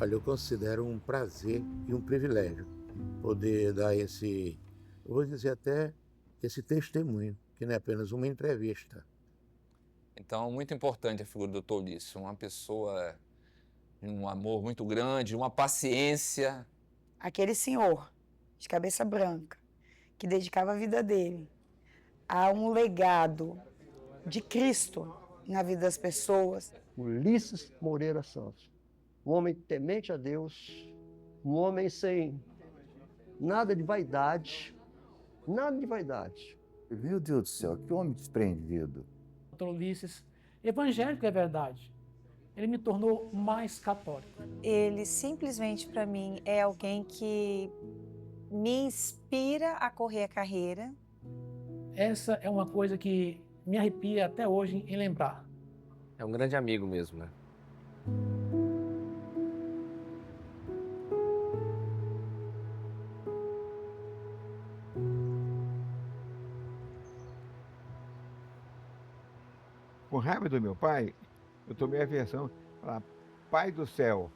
Olha, eu considero um prazer e um privilégio poder dar esse, eu vou dizer até, esse testemunho, que não é apenas uma entrevista. Então, muito importante a figura do Dr. Ulisses, uma pessoa de um amor muito grande, uma paciência. Aquele senhor de cabeça branca que dedicava a vida dele a um legado de Cristo na vida das pessoas. Ulisses Moreira Santos, um homem temente a Deus, um homem sem nada de vaidade, nada de vaidade. Meu Deus do céu, que homem desprendido. Dr. Ulisses, evangélico é verdade. Ele me tornou mais católico. Ele simplesmente, para mim, é alguém que me inspira a correr a carreira. Essa é uma coisa que me arrepia até hoje em lembrar. É um grande amigo mesmo, né? Com raiva do meu pai, eu tomei a versão, falar, Pai do céu.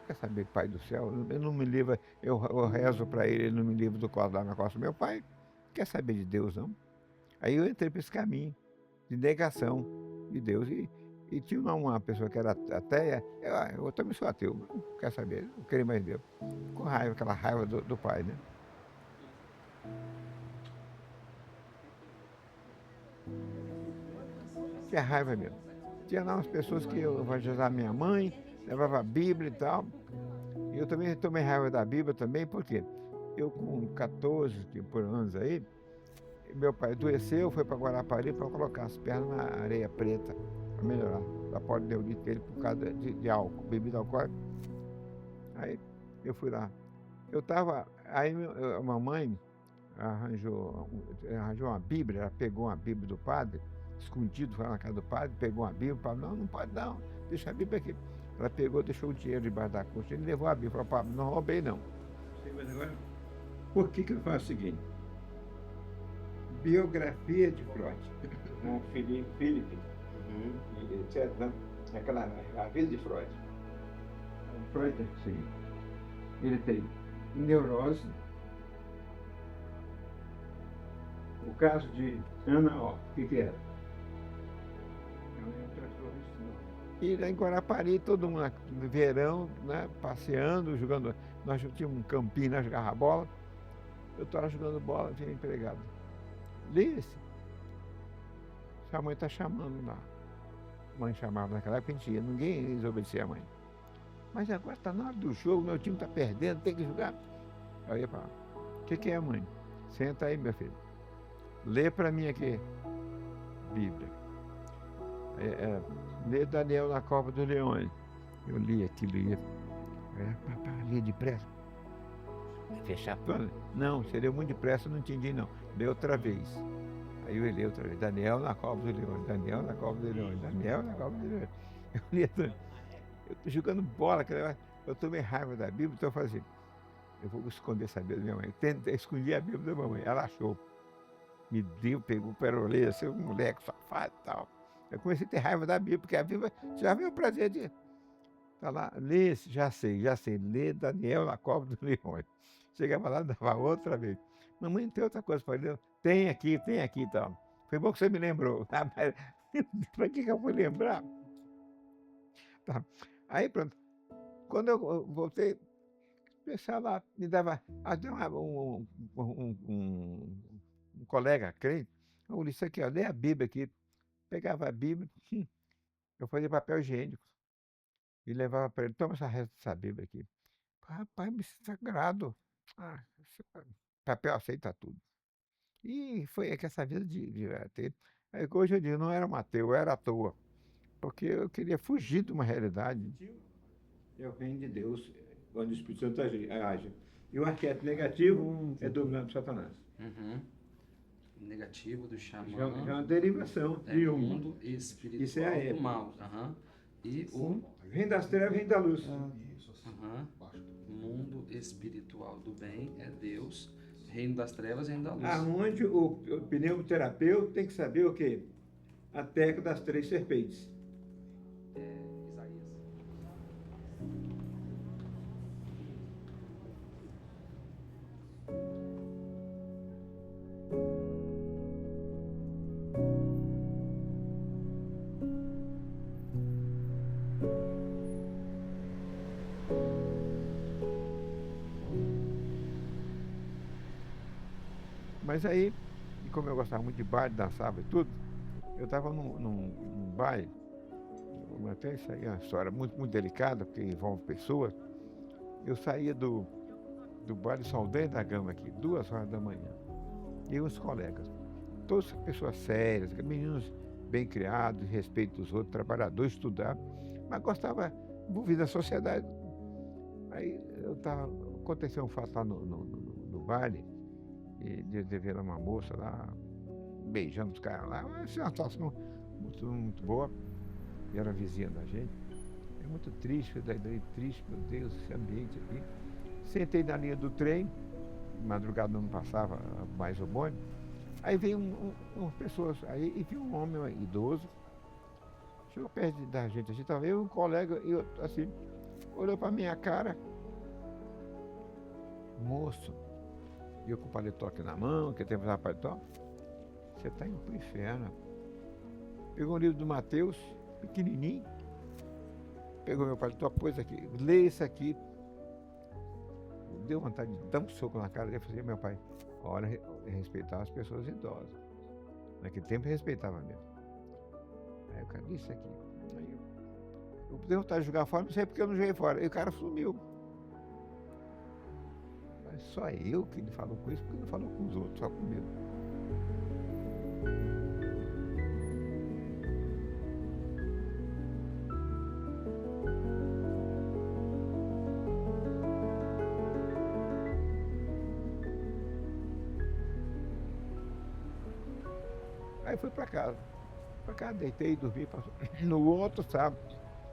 Quer saber, Pai do céu? Eu não me livro, eu rezo para ele, ele não me livra do colo lá na costa do meu pai. Não quer saber de Deus, não? Aí eu entrei para esse caminho de negação de Deus. E tinha uma pessoa que era ateia, eu também sou ateu, não quer saber, não queria mais Deus. Com raiva, aquela raiva do pai, né? Que é raiva mesmo. Tinha lá umas pessoas que eu evangelizava minha mãe, levava a Bíblia e tal. E eu também tomei raiva da Bíblia também, porque eu com 14 por anos aí, meu pai adoeceu, foi para Guarapari para colocar as pernas na areia preta, para melhorar a polineurite dele por causa de álcool, bebida alcoólica. Aí eu fui lá. Aí a mamãe arranjou uma Bíblia, ela pegou uma Bíblia do padre, escondido, foi lá na casa do padre, pegou uma Bíblia, o padre, não pode não, deixa a Bíblia aqui. Ela pegou, deixou o dinheiro debaixo da coxa, ele levou a Bíblia, falou, Pablo, não roubei não. Mas agora, por que eu faço o seguinte? Biografia de Freud, com Philip, etc. Aquela, a vida de Freud. Freud é o seguinte, ele tem neurose, o caso de Ana O, o que era? E lá em Guarapari, todo mundo no verão, né, passeando, jogando. Nós tínhamos um campinho, nós jogávamos bola. Eu estava jogando bola, vinha empregado. Lice, sua mãe está chamando lá. A mãe chamava naquela época, a gente ia, ninguém desobedecia a mãe. Mas agora está na hora do jogo, meu time está perdendo, tem que jogar. Eu ia falar, o que é, mãe? Senta aí, meu filho. Lê para mim aqui, Bíblia. Lê Daniel na Cova dos Leões. Eu li aquilo, papai, lia depressa. Fechar tudo. Não, você leu muito depressa, não entendi não. Lê outra vez. Aí eu li outra vez. Daniel na Cova dos Leões, Daniel na Cova dos Leões, Daniel na Cova dos Leões. Eu li tudo. Eu tô jogando bola, eu tomei raiva da Bíblia, então eu falei assim, eu vou esconder essa Bíblia da minha mãe. Eu escondi a Bíblia da mamãe, ela achou. Me deu, pegou o perolê, seu moleque safado e tal. Eu comecei a ter raiva da Bíblia, porque a Bíblia já veio o prazer de... Tá lá, lê, já sei, lê Daniel na Cova dos Leões. Chegava lá, dava outra vez. Mamãe, tem outra coisa para ler? Tem aqui e tal. Foi bom que você me lembrou. Tá? Para que eu fui lembrar? Tá. Aí pronto. Quando eu voltei, o pessoal lá me dava... um colega crente, isso aqui, ó, lê a Bíblia aqui. Pegava a Bíblia, eu fazia papel higiênico e levava para ele, toma essa Bíblia aqui. Rapaz, me sagrado. Esse papel aceita tudo. E foi que essa vida de ter. Hoje eu digo, não era um ateu, eu era à toa. Porque eu queria fugir de uma realidade. É o reino de Deus, onde o Espírito Santo age. E o arquétipo negativo é dominado por Satanás. Negativo do xamã. Já é uma derivação de um. Mundo espiritual Isso é a época. do mal. E o Reino das trevas, reino da luz. mundo espiritual do bem é Deus. Reino das trevas, reino da luz. Aonde o pneumoterapeuta tem que saber o quê? A técnica das 3 serpentes. Isaías. Mas aí, e como eu gostava muito de baile, dançava e tudo, eu estava num baile, até isso aí é uma história muito delicada, porque envolve pessoas. Eu saía do baile Saldanha da Gama aqui, 2 horas da manhã. E uns colegas, todas pessoas sérias, meninos bem criados, respeito dos outros, trabalhadores, estudar, mas gostava envolvido na sociedade. Aí aconteceu um fato lá no baile, e de ver uma moça lá, beijando os caras lá, uma situação muito boa, e era vizinha da gente. É muito triste, triste, meu Deus, esse ambiente aqui. Sentei na linha do trem, madrugada não passava mais o bonde. Aí veio umas pessoas, aí e vi um homem idoso, chegou perto da gente, a gente estava eu e um colega, e eu, assim, olhou para minha cara, moço, e eu com o paletó aqui na mão, que tempo usava paletó, você está indo para o inferno. Pegou um livro do Mateus, pequenininho, pegou meu paletó, pôs aqui, lê isso aqui. Deu vontade de dar um soco na cara dele. Eu falei, meu pai, olha, respeitar as pessoas idosas. Naquele tempo eu respeitava mesmo. Aí o cara disse isso aqui. Aí eu dei vontade de jogar fora, não sei porque eu não joguei fora. E o cara sumiu. Mas só eu que ele falou com isso, porque ele não falou com os outros, só comigo. Aí fui para casa, deitei, dormi. No outro sábado,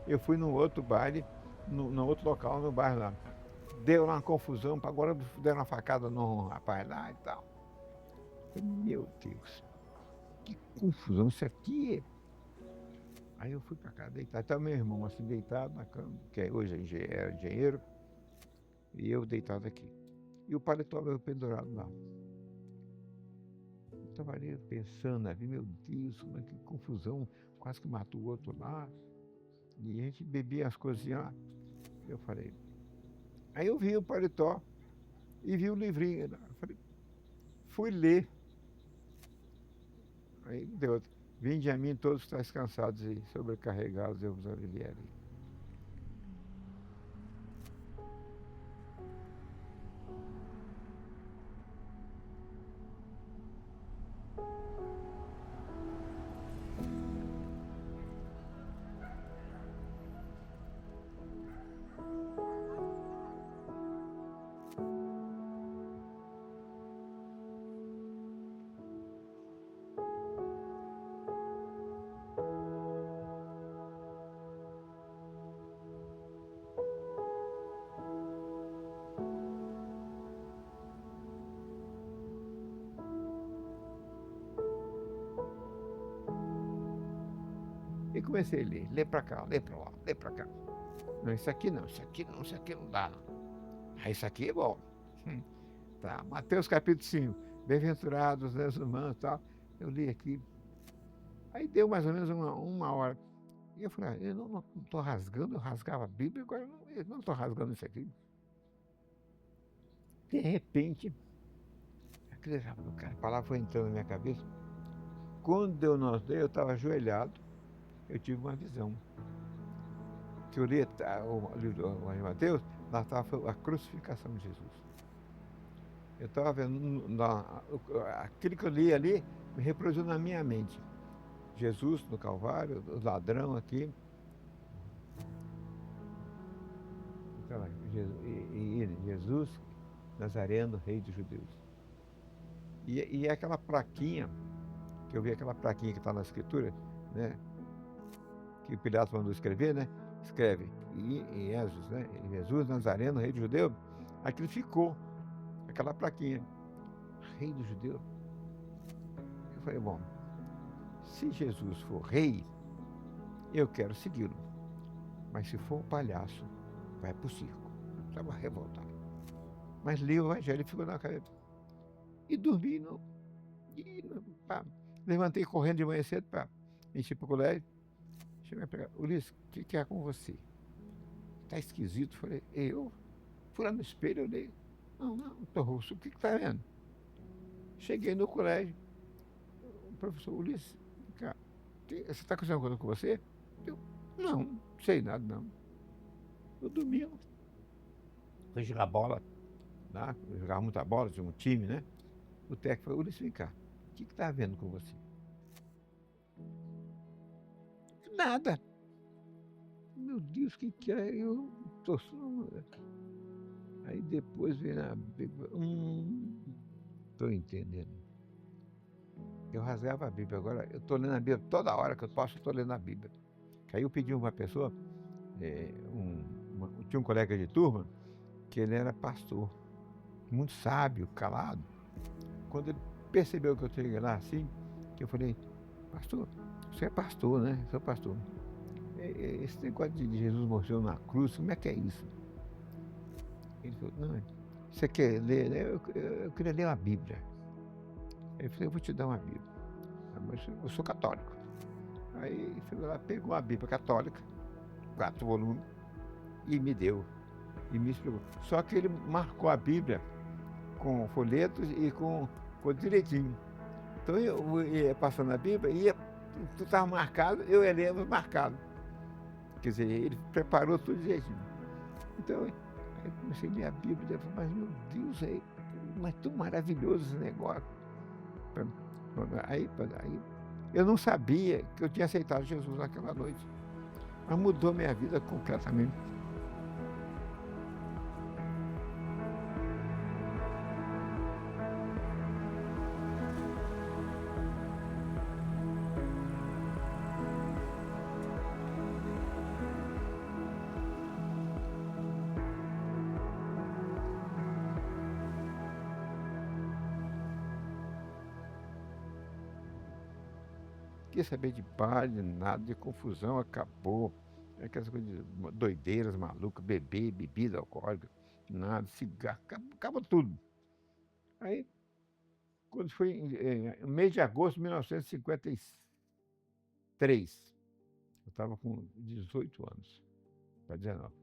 eu fui num outro baile, no outro local, no bairro lá. Deu uma confusão, agora deram uma facada num rapaz lá e tal. Falei, meu Deus, que confusão isso aqui. Aí eu fui para casa deitar, até o meu irmão assim deitado na cama, que hoje era engenheiro, e eu deitado aqui. E o paletó meu pendurado lá. Eu estava ali pensando, meu Deus, que confusão, quase que matou o outro lá. E a gente bebia as coisinhas lá. Eu falei. Aí eu vi o paletó e vi o livrinho. Eu falei, fui ler. Aí deu outro. Vinde a mim todos que estáis cansados e sobrecarregados, eu vos aliviarei. E comecei a ler para cá, ler para lá, ler para cá. Não, isso aqui não dá. Ah, isso aqui é bom. Tá, Mateus capítulo 5, bem-aventurados os humanos e tal. Eu li aqui. Aí deu mais ou menos uma hora. E eu falei, eu não estou rasgando, eu rasgava a Bíblia, agora eu não estou rasgando isso aqui. De repente, a palavra foi entrando na minha cabeça. Quando eu não dei, eu estava ajoelhado. Eu tive uma visão. Que eu li o livro de Mateus, lá estava a crucificação de Jesus. Eu estava vendo, aquilo que eu li ali, me reproduziu na minha mente. Jesus no Calvário, o ladrão aqui. Jesus, Nazareno, rei dos judeus. E aquela plaquinha, que eu vi aquela plaquinha que está na escritura, né? Que Pilatos mandou escrever, né? Escreve, Jesus, né? Jesus, Nazareno, rei dos judeus. Aquilo ficou, aquela plaquinha, rei dos judeus. Eu falei, bom, se Jesus for rei, eu quero segui-lo. Mas se for um palhaço, vai pro circo. Estava revoltado. Mas li o evangelho e ficou na cabeça. E dormi, levantei correndo de manhã cedo para encher para o colégio. Cheguei a pegar, Ulisses, o que é com você? Tá esquisito. Falei, eu? Fui lá no espelho, olhei. Não, tô rosto. O que tá vendo? Cheguei no colégio, o professor Ulisses, cara, você está acontecendo alguma coisa com você? Eu, não sei nada, não. No domingo, fui jogar bola, lá, eu jogava muita bola, tinha um time, né? O técnico falou, Ulisses, vem cá, o que está havendo com você? Nada. Meu Deus, o que é? Eu tô só... Aí depois veio na Bíblia, tô entendendo. Eu rasgava a Bíblia, agora eu tô lendo a Bíblia toda hora que eu posso, eu tô lendo a Bíblia. Aí eu pedi uma pessoa, tinha um colega de turma, que ele era pastor, muito sábio, calado. Quando ele percebeu que eu cheguei lá assim, que eu falei, pastor, você é pastor, né? Sou pastor. Esse negócio de Jesus morreu na cruz, como é que é isso? Ele falou, não, você quer ler? Eu queria ler uma Bíblia. Aí eu falei, eu vou te dar uma Bíblia. Mas eu sou católico. Aí ele foi lá, pegou a Bíblia católica, 4 volumes, e me deu. E me explicou. Só que ele marcou a Bíblia com folhetos e com direitinho. Então eu ia passando a Bíblia, tudo estava marcado, eu ia lendo marcado. Quer dizer, ele preparou tudo direitinho. Então, aí eu comecei a ler a Bíblia e falei, mas meu Deus, mas tão maravilhoso esse negócio. Aí eu não sabia que eu tinha aceitado Jesus naquela noite. Mas mudou minha vida completamente. Queria saber de baile, nada, de confusão, acabou. Aquelas coisas, doideiras, malucas, bebida alcoólica, nada, cigarro, acabou tudo. Aí, quando foi no mês de agosto de 1953, eu estava com 18 anos, para 19.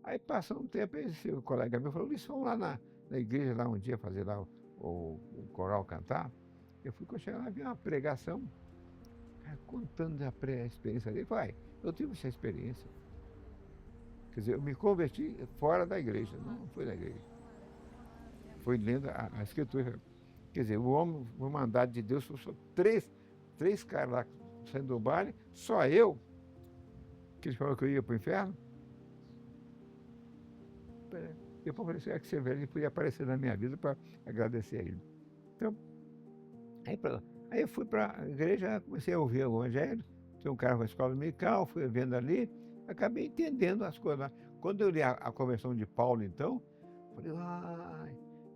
Aí passou um tempo, esse colega meu falou, eles vão lá na igreja lá um dia fazer lá o coral cantar. Eu fui, quando chegar lá, vi uma pregação, contando a experiência dele, eu tive essa experiência. Quer dizer, eu me converti fora da igreja, não foi da igreja. Foi lendo a escritura. Quer dizer, o homem, o mandado de Deus, só três caras lá saindo do baile, só eu, que eles falaram que eu ia para o inferno. Depois parecia que ele podia aparecer na minha vida para agradecer a ele. Então, aí eu fui para a igreja, comecei a ouvir o evangelho, tinha um cara com a escola dominical, fui vendo ali, acabei entendendo as coisas lá. Quando eu li a conversão de Paulo, então, falei,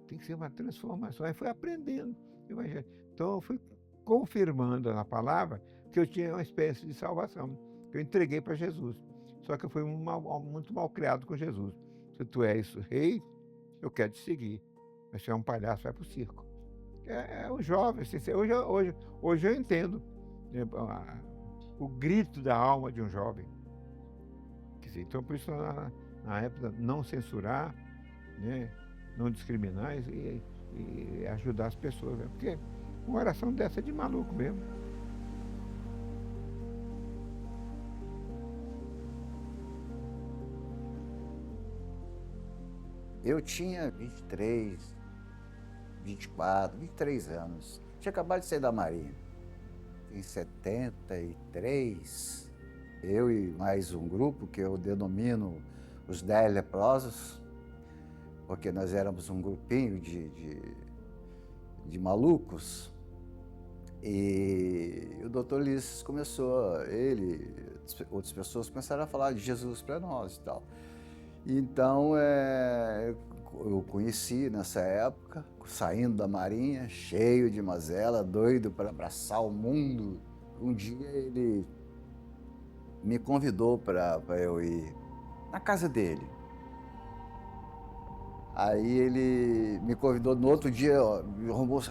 tem que ser uma transformação. Aí fui aprendendo o evangelho. Então eu fui confirmando na palavra que eu tinha uma espécie de salvação, que eu entreguei para Jesus. Só que eu fui muito mal criado com Jesus. Se tu és rei, eu quero te seguir. Mas se é um palhaço, vai para o circo. É o jovem, assim, hoje eu entendo o grito da alma de um jovem. Quer dizer, então, por isso, na época, não censurar, né, não discriminar e ajudar as pessoas. Né? Porque uma oração dessa é de maluco mesmo. Eu tinha 23 anos. Tinha acabado de sair da Marinha. Em 73, eu e mais um grupo que eu denomino os 10 leprosos, porque nós éramos um grupinho de malucos. E o doutor Ulisses começou, outras pessoas começaram a falar de Jesus para nós e tal. Então, eu conheci nessa época, saindo da Marinha, cheio de mazela, doido para abraçar o mundo. Um dia ele me convidou para eu ir na casa dele. Aí ele me convidou no outro dia,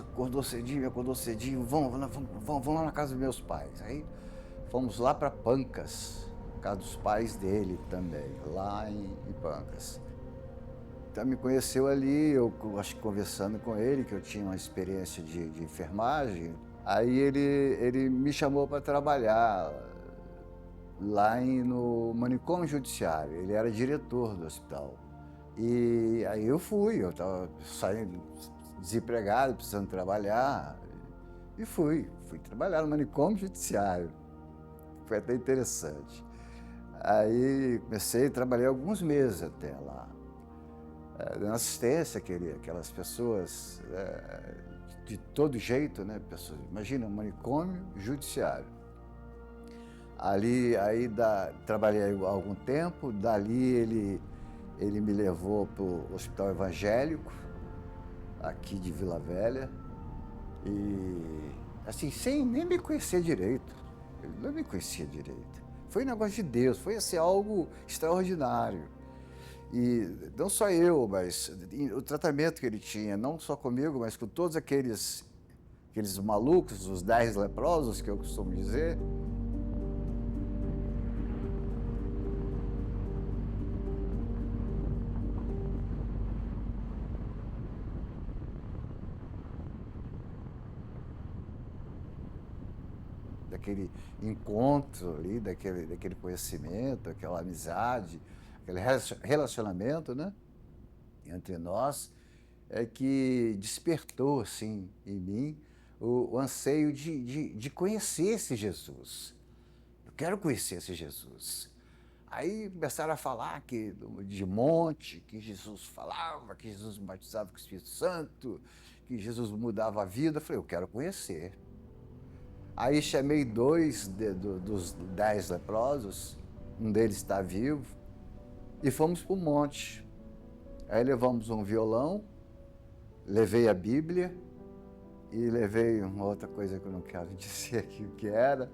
acordou cedinho, vamos lá na casa dos meus pais. Aí fomos lá para Pancas, na casa dos pais dele também, lá em Pancas. então, me conheceu ali, eu acho que conversando com ele, que eu tinha uma experiência de enfermagem. Aí ele me chamou para trabalhar lá no manicômio judiciário. Ele era diretor do hospital. E aí eu estava saindo desempregado, precisando trabalhar, e fui trabalhar no manicômio judiciário. Foi até interessante. Aí comecei a trabalhar alguns meses até lá, dando assistência aquelas pessoas de todo jeito, né? Pessoas, imagina, um manicômio judiciário. Trabalhei há algum tempo, dali ele me levou para o Hospital Evangélico, aqui de Vila Velha, e assim, sem nem me conhecer direito. Ele não me conhecia direito. Foi um negócio de Deus, foi assim, algo extraordinário. E não só eu, mas o tratamento que ele tinha, não só comigo, mas com todos aqueles malucos, os 10 leprosos, que eu costumo dizer. Daquele encontro ali, daquele conhecimento, aquela amizade, aquele relacionamento, né, entre nós, que despertou, assim, em mim o anseio de conhecer esse Jesus. Eu quero conhecer esse Jesus. Aí começaram a falar de monte, que Jesus falava, que Jesus batizava com o Espírito Santo, que Jesus mudava a vida. Eu falei, eu quero conhecer. Aí chamei 2 dos 10 leprosos, um deles está vivo, e fomos para o monte. Aí levamos um violão, levei a Bíblia e levei uma outra coisa que eu não quero dizer aqui o que era,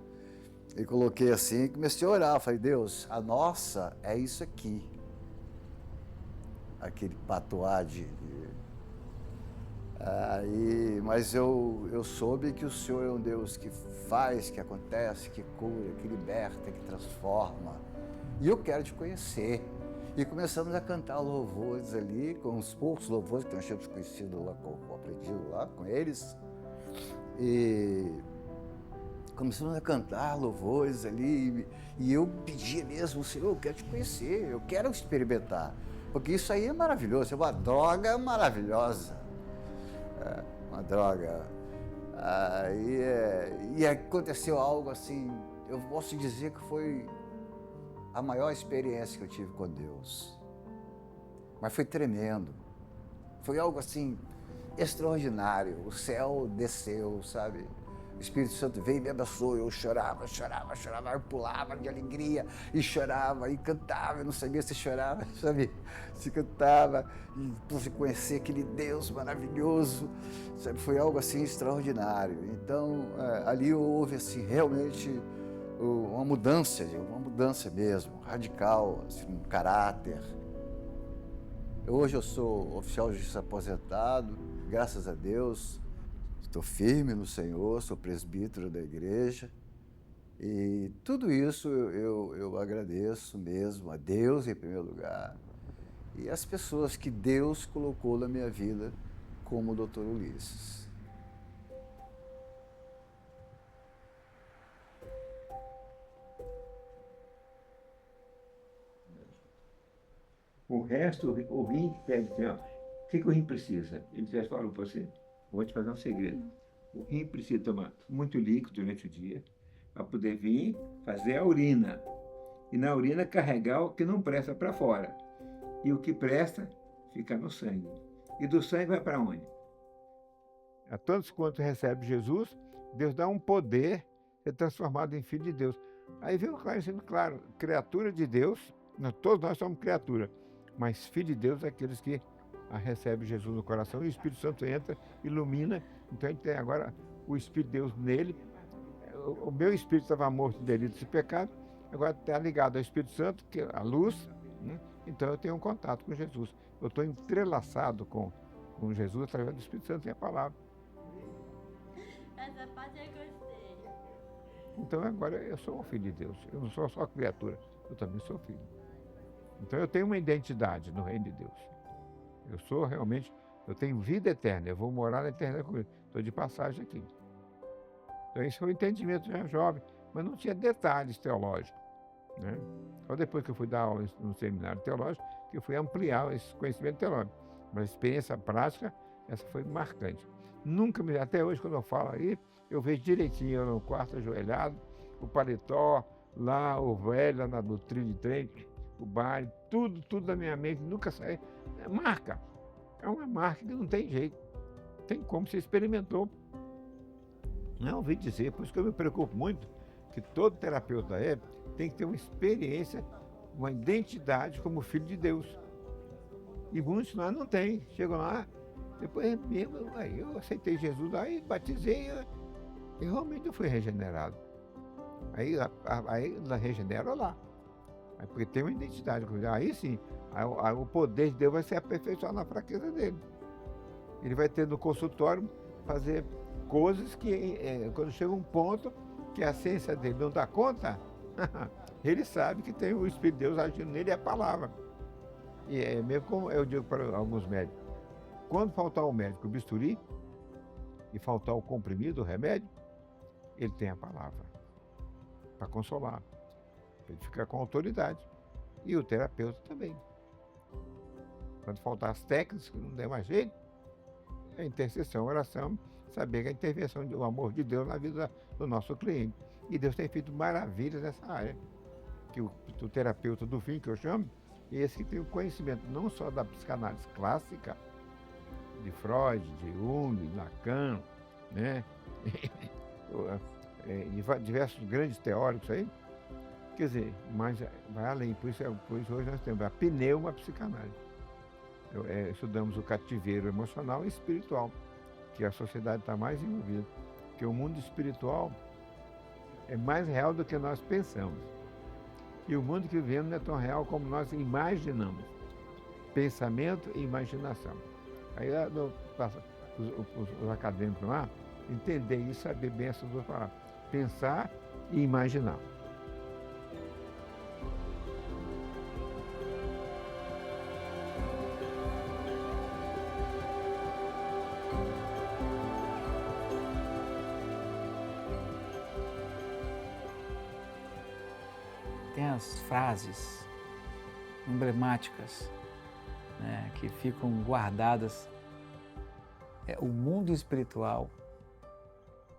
e coloquei assim e comecei a orar. Falei, Deus, a nossa é isso aqui. Aquele patuá mas eu soube que o Senhor é um Deus que faz, que acontece, que cura, que liberta, que transforma. E eu quero te conhecer. E começamos a cantar louvores ali, com os poucos louvores que nós tínhamos conhecido lá, aprendido lá com eles. E começamos a cantar louvores ali, e eu pedia mesmo, Senhor, eu quero te conhecer, eu quero experimentar. Porque isso aí é maravilhoso, é uma droga maravilhosa. Uma droga. E aconteceu algo assim, eu posso dizer que foi a maior experiência que eu tive com Deus. Mas foi tremendo. Foi algo assim, extraordinário. O céu desceu, sabe? O Espírito Santo veio e me abraçou, eu chorava, eu pulava de alegria, e chorava, e cantava, eu não sabia se chorava, sabe? Se cantava, e pude conhecer aquele Deus maravilhoso, sabe? Foi algo assim extraordinário. Então, ali houve assim, realmente uma mudança mesmo, radical, assim, um caráter. Hoje eu sou oficial de justiça aposentado, graças a Deus. Estou firme no Senhor, sou presbítero da igreja, e tudo isso eu agradeço mesmo a Deus em primeiro lugar e as pessoas que Deus colocou na minha vida, como o Dr. Ulisses. O resto, o rim pede assim, ó, o que o rim precisa? Ele já falou para você. Vou te fazer um segredo. O rim precisa tomar muito líquido durante o dia para poder vir fazer a urina. E na urina carregar o que não presta para fora. E o que presta fica no sangue. E do sangue vai para onde? A todos quantos recebem Jesus, Deus dá um poder de ser transformado em filho de Deus. Aí vem o sendo claro, criatura de Deus, todos nós somos criatura, mas filho de Deus é aqueles que recebe Jesus no coração, e o Espírito Santo entra, ilumina. Então a gente tem agora o Espírito de Deus nele. O meu espírito estava morto de delitos e pecado, agora está ligado ao Espírito Santo, que é a luz, né? Então eu tenho um contato com Jesus. Eu estou entrelaçado com Jesus através do Espírito Santo e a palavra. Essa parte eu gostei. Então agora eu sou um filho de Deus. Eu não sou só criatura, eu também sou filho. Então eu tenho uma identidade no reino de Deus. Eu sou realmente, eu tenho vida eterna, eu vou morar na eternidade com ele. Estou de passagem aqui. Então esse foi o entendimento já jovem, mas não tinha detalhes teológicos, né? Só depois que eu fui dar aula no seminário teológico, que eu fui ampliar esse conhecimento teológico. Mas a experiência prática, essa foi marcante. Nunca me, até hoje, quando eu falo aí, eu vejo direitinho, eu no quarto ajoelhado, o paletó, lá, o velho, lá no trilho de trem, o baile, tudo da minha mente, nunca sai. É marca. É uma marca que não tem jeito. Tem como, você experimentou. Não ouvi dizer, por isso que eu me preocupo muito, que todo terapeuta tem que ter uma experiência, uma identidade como filho de Deus. E muitos lá não têm. Chegam lá, depois mesmo, aí eu aceitei Jesus, aí batizei, e realmente eu fui regenerado. Aí regenera lá. Aí, porque tem uma identidade. Aí sim, aí o poder de Deus vai se aperfeiçoar na fraqueza dele. Ele vai ter no consultório fazer coisas que, quando chega um ponto que a ciência dele não dá conta, ele sabe que tem o Espírito de Deus agindo nele e a palavra. E é mesmo como eu digo para alguns médicos, quando faltar ao médico o bisturi e faltar o comprimido, o remédio, ele tem a palavra para consolar, para ele ficar com autoridade. E o terapeuta também. Quando faltar as técnicas, que não der mais jeito, a intercessão, a oração, saber que a intervenção do amor de Deus na vida do nosso cliente. E Deus tem feito maravilhas nessa área. Que o terapeuta do fim, que eu chamo, é esse que tem o conhecimento não só da psicanálise clássica, de Freud, de Jung, de Lacan, né? De diversos grandes teóricos aí. Quer dizer, mas vai além. Por isso hoje nós temos a pneumapsicanálise. Estudamos o cativeiro emocional e espiritual, que a sociedade está mais envolvida. Porque o mundo espiritual é mais real do que nós pensamos. E o mundo que vivemos não é tão real como nós imaginamos. Pensamento e imaginação. Aí os acadêmicos lá, entender isso, saber bem essas duas palavras. Pensar e imaginar. Tem as frases emblemáticas, né, que ficam guardadas. O mundo espiritual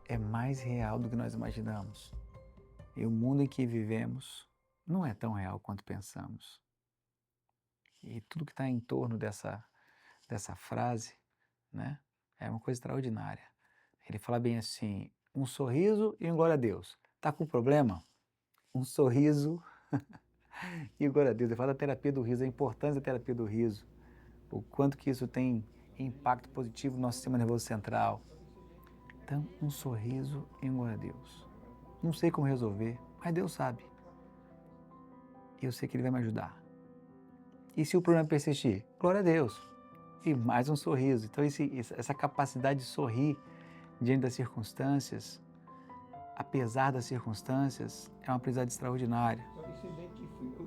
é mais real do que nós imaginamos. E o mundo em que vivemos não é tão real quanto pensamos. E tudo que está em torno dessa frase, né, é uma coisa extraordinária. Ele fala bem assim, um sorriso e um glória a Deus. Está com problema? Um sorriso e glória a Deus. Ele fala da terapia do riso, a importância da terapia do riso, o quanto que isso tem impacto positivo no nosso sistema nervoso central. Então, um sorriso e um glória a Deus. Não sei como resolver, mas Deus sabe. E eu sei que Ele vai me ajudar. E se o problema persistir? Glória a Deus. E mais um sorriso. Então, essa capacidade de sorrir diante das circunstâncias, apesar das circunstâncias, é uma aprendizagem extraordinária.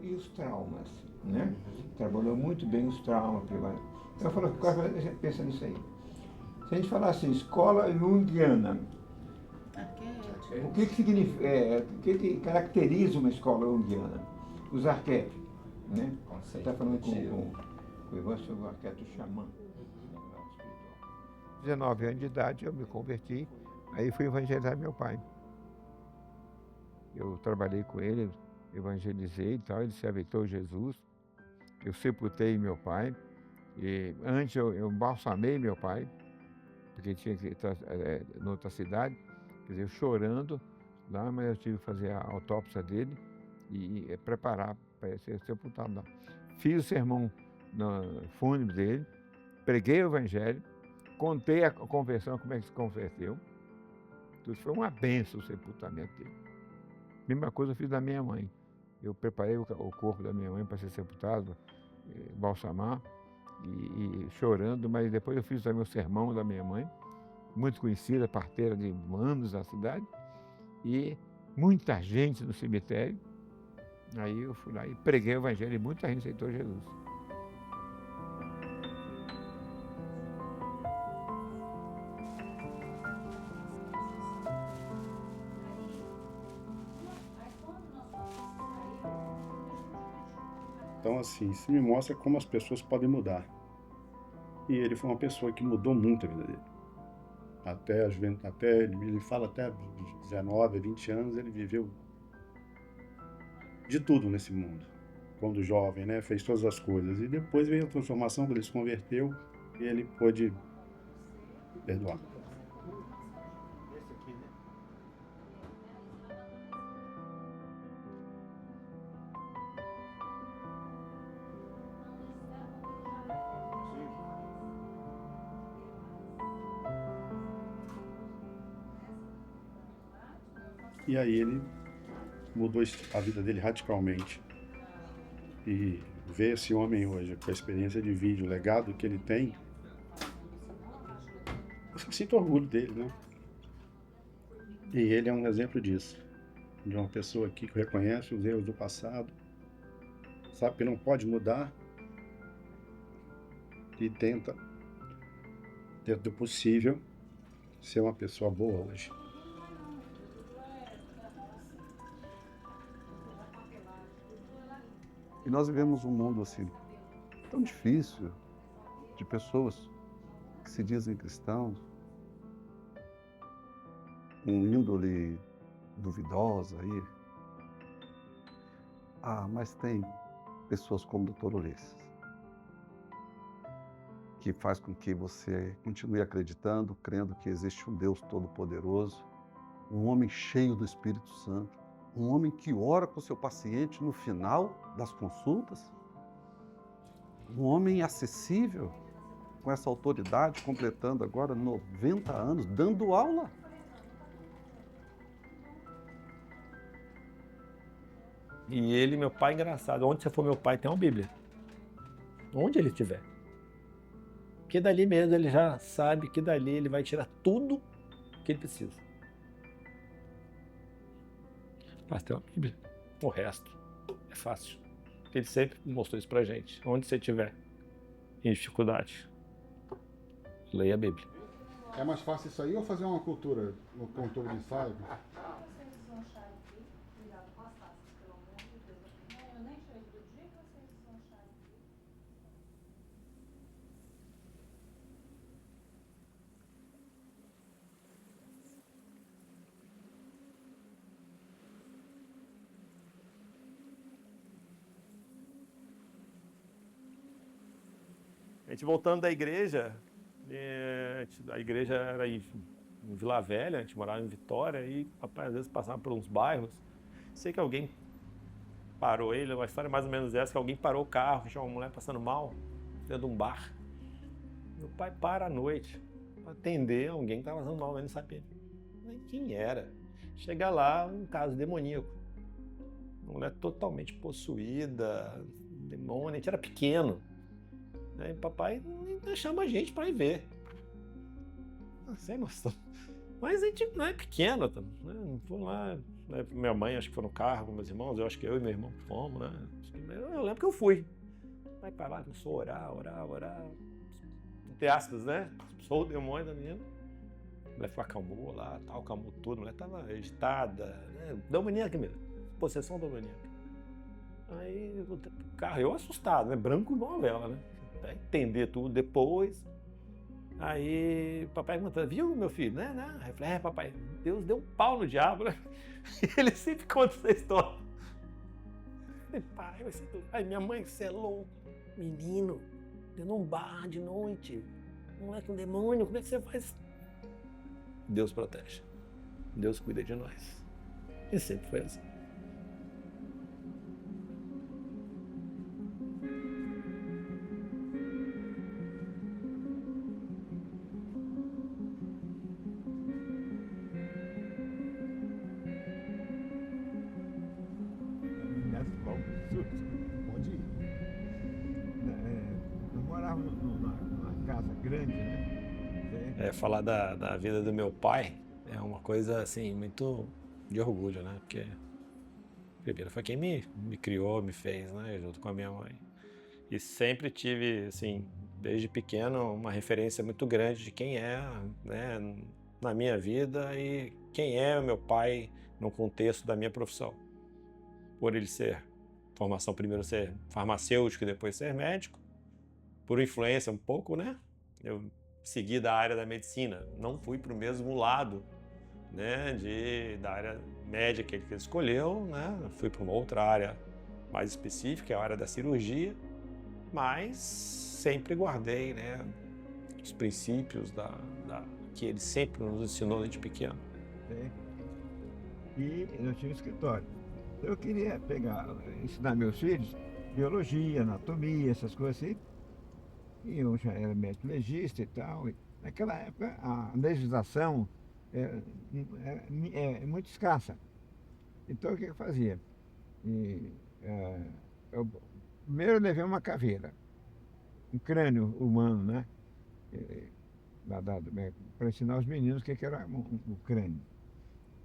E os traumas, né? Trabalhou muito bem os traumas privados. Então eu falo, pensa nisso aí. Se a gente falar assim, escola junguiana, o que significa, o que caracteriza uma escola junguiana? Os arquétipos, né? Você está falando com o Ivan sobre o arquétipo xamã. 19 anos de idade eu me converti, aí fui evangelizar meu pai. Eu trabalhei com ele, evangelizei e tal, ele se aceitou Jesus. Eu sepultei meu pai. E antes eu balsamei meu pai, porque tinha que estar em outra cidade, quer dizer, eu chorando lá, mas eu tive que fazer a autópsia dele e preparar para ser sepultado lá. Fiz o sermão no fúnebre dele, preguei o evangelho, contei a conversão, como é que se converteu. Tudo foi uma bênção o sepultamento dele. Mesma coisa eu fiz da minha mãe. Eu preparei o corpo da minha mãe para ser sepultado, balsamar, e chorando, mas depois eu fiz também o sermão da minha mãe, muito conhecida, parteira de anos na cidade, e muita gente no cemitério. Aí eu fui lá e preguei o evangelho e muita gente aceitou Jesus. Então, assim, isso me mostra como as pessoas podem mudar. E ele foi uma pessoa que mudou muito a vida dele. Ele fala até 19, 20 anos, ele viveu de tudo nesse mundo. Quando jovem, né? Fez todas as coisas. E depois veio a transformação, quando ele se converteu, e ele pôde perdoar. E aí ele mudou a vida dele radicalmente. E ver esse homem hoje, com a experiência de vida, o legado que ele tem, eu sinto orgulho dele, né? E ele é um exemplo disso. De uma pessoa aqui que reconhece os erros do passado, sabe que não pode mudar e tenta, dentro do possível, ser uma pessoa boa hoje. E nós vivemos um mundo assim tão difícil, de pessoas que se dizem cristãos, com índole duvidosa aí. Mas tem pessoas como o Dr. Ulisses, que faz com que você continue acreditando, crendo que existe um Deus Todo-Poderoso, um homem cheio do Espírito Santo, um homem que ora com o seu paciente no final das consultas, um homem acessível, com essa autoridade, completando agora 90 anos, dando aula. E ele, meu pai, engraçado, onde você for meu pai tem uma Bíblia. Onde ele estiver. Porque dali mesmo ele já sabe que dali ele vai tirar tudo que ele precisa. Mas tem uma Bíblia. O resto é fácil. Ele sempre mostrou isso pra gente. Onde você estiver em dificuldade, leia a Bíblia. É mais fácil isso aí ou fazer uma cultura de ensaio? A gente voltando da igreja, a igreja era em Vila Velha, a gente morava em Vitória, e papai às vezes passava por uns bairros. Sei que alguém parou ele, uma história mais ou menos essa, que alguém parou o carro, tinha uma mulher passando mal dentro de um bar. Meu pai para à noite para atender alguém que estava passando mal, mas não sabia nem quem era. Chega lá, um caso demoníaco. Uma mulher totalmente possuída, demônio, a gente era pequeno. Aí papai chama a gente para ir ver. Sem noção. Mas a gente não é pequeno, né? Foi lá, né? Minha mãe acho que foi no carro com meus irmãos, eu acho que eu e meu irmão fomos, né? Eu lembro que eu fui. Aí para lá, começou a orar. Entre aspas, né? Sou o demônio da menina. A mulher acalmou lá, tal, acalmou tudo. A mulher estava agitada, né? Demoníaca mesmo. Possessão demoníaca. Aí o carro, eu assustado, né? Branco igual uma vela, né? Pra entender tudo depois. Aí papai perguntando, viu meu filho, né? Aí eu falei, papai, Deus deu um pau no diabo, né? E ele sempre conta essa história. Eu falei, pai, vai ser tudo. Aí minha mãe, você é louco, menino, dentro de um bar de noite, moleque, um demônio, como é que você faz? Deus protege, Deus cuida de nós. E sempre foi assim. Onde eu morava numa casa grande, né? Falar da vida do meu pai é uma coisa assim muito de orgulho, né? Porque primeiro foi quem me criou, me fez, né? Junto com a minha mãe. E sempre tive, assim, desde pequeno, uma referência muito grande de quem é, né, na minha vida e quem é o meu pai no contexto da minha profissão. Por ele ser formação primeiro ser farmacêutico e depois ser médico. Por influência um pouco, né? Eu segui da área da medicina, não fui para o mesmo lado, né, da área médica que ele escolheu, né? Fui para uma outra área mais específica, a área da cirurgia, mas sempre guardei, né, os princípios que ele sempre nos ensinou desde pequeno. E eu tinha um escritório. Eu queria ensinar meus filhos biologia, anatomia, essas coisas assim. E eu já era médico legista e tal. E naquela época a legislação é muito escassa. Então o que eu fazia? Primeiro eu levei uma caveira, um crânio humano, né? Para ensinar os meninos o que era o crânio.